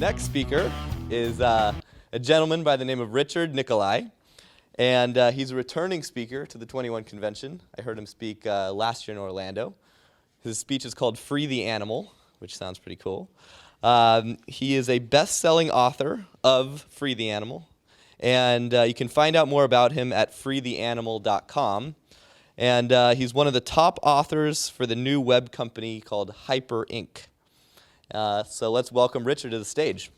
Next speaker is a gentleman by the name of Richard Nikoley, and he's a returning speaker to the 21 convention. I heard him speak last year in Orlando. His speech is called Free the Animal, which sounds pretty cool. He is a best-selling author of Free the Animal, and you can find out more about him at freetheanimal.com. And he's one of the top authors for the new web company called Hyper Inc. So let's welcome Richard to the stage.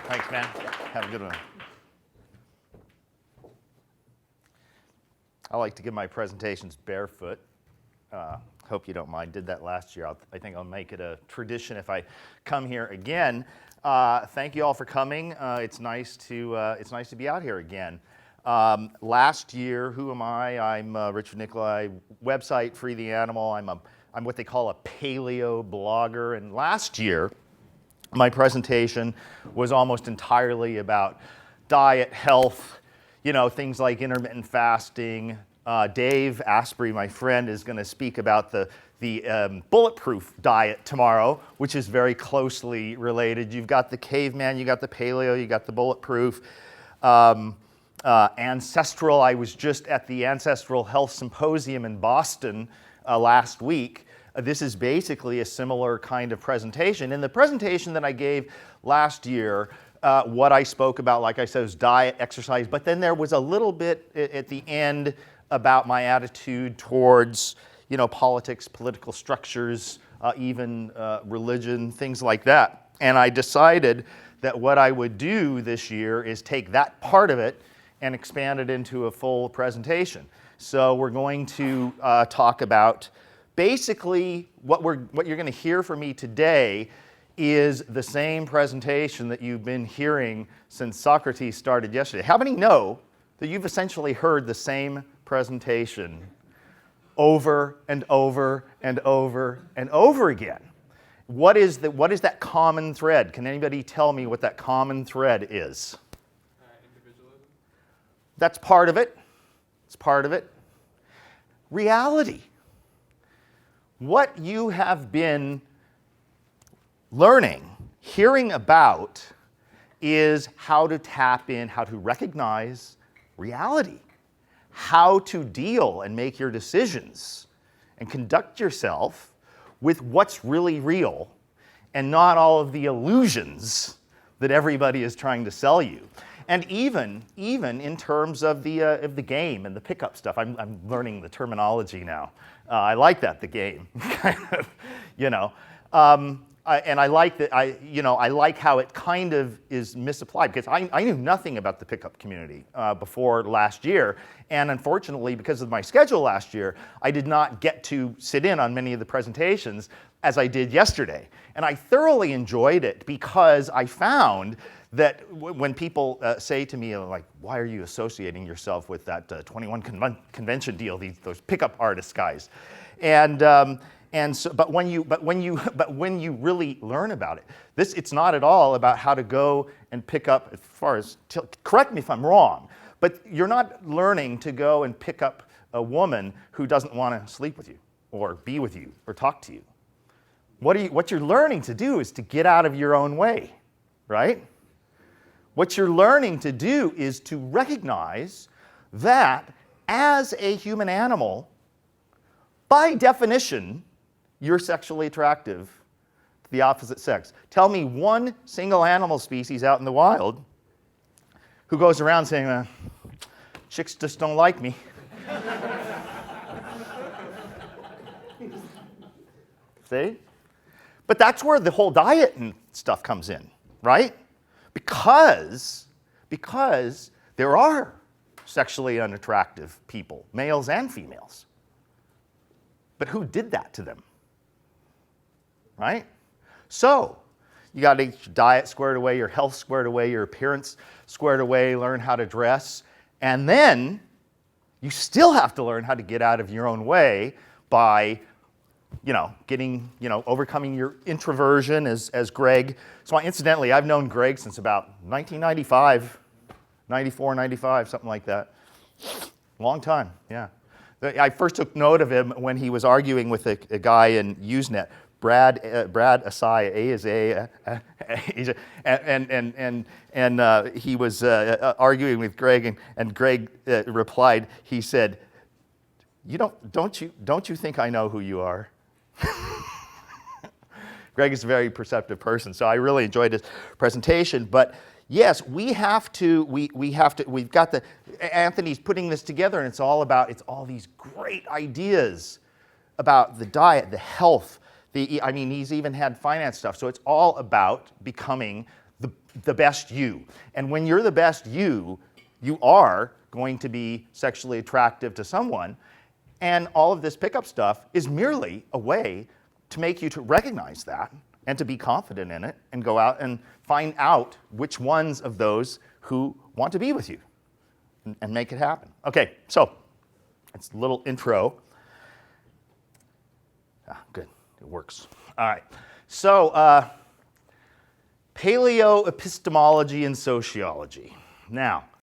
Thanks, man. Have a good one. I like to give my presentations barefoot. Hope you don't mind. Did that last year. I think I'll make it a tradition if I come here again. Thank you all for coming. It's nice to be out here again. Last year, who am I? I'm Richard Nikoley. Website Free the Animal. I'm what they call a paleo blogger. And last year, my presentation was almost entirely about diet, health, things like intermittent fasting. Dave Asprey, my friend, is going to speak about the bulletproof diet tomorrow, which is very closely related. You've got the caveman, you got the paleo, you got the bulletproof. Ancestral, I was just at the Ancestral Health Symposium in Boston last week. This is basically a similar kind of presentation. In the presentation that I gave last year, what I spoke about, like I said, was diet, exercise, but then there was a little bit at the end about my attitude towards, politics, political structures, even religion, things like that. And I decided that what I would do this year is take that part of it and expand it into a full presentation. So we're going to talk about basically what you're going to hear from me today is the same presentation that you've been hearing since Socrates started yesterday. How many know that you've essentially heard the same presentation over and over and over and over again? What is that common thread? Can anybody tell me what that common thread is? Individualism. That's part of it. It's part of it. Reality. What you have been learning, hearing about, is how to tap in, how to recognize reality, how to deal and make your decisions and conduct yourself with what's really real and not all of the illusions that everybody is trying to sell you. And even in terms of the game and the pickup stuff, I'm learning the terminology now. I like that, the game, kind of, and I like that. I like how it kind of is misapplied because I knew nothing about the pickup community before last year, and unfortunately, because of my schedule last year, I did not get to sit in on many of the presentations as I did yesterday. And I thoroughly enjoyed it because I found that when people say to me, like, why are you associating yourself with that 21 convention deal, those pickup artist guys? But when you really learn about it, it's not at all about how to go and pick up, as far as, correct me if I'm wrong, but you're not learning to go and pick up a woman who doesn't want to sleep with you or be with you or talk to you. What you're learning to do is to get out of your own way, right? What you're learning to do is to recognize that as a human animal, by definition, you're sexually attractive to the opposite sex. Tell me one single animal species out in the wild who goes around saying, chicks just don't like me. See? But that's where the whole diet and stuff comes in, right? Because there are sexually unattractive people, males and females. But who did that to them? Right? So, you got to get your diet squared away, your health squared away, your appearance squared away, learn how to dress, and then you still have to learn how to get out of your own way by, overcoming your introversion as Greg. So incidentally, I've known Greg since about 1995, 94, 95, something like that. Long time, yeah. I first took note of him when he was arguing with a guy in Usenet. Brad Asai, A is A, and he was arguing with Greg, and Greg replied. He said, don't you think I know who you are?" Greg is a very perceptive person, so I really enjoyed his presentation. But yes, we've got Anthony's putting this together, and it's all these great ideas about the diet, the health. He's even had finance stuff. So it's all about becoming the best you. And when you're the best you are going to be sexually attractive to someone. And all of this pickup stuff is merely a way to make you to recognize that and to be confident in it and go out and find out which ones of those who want to be with you and make it happen. Okay, so that's a little intro. Good, it works. All right, so Paleo, Epistemology, and Sociology. Now,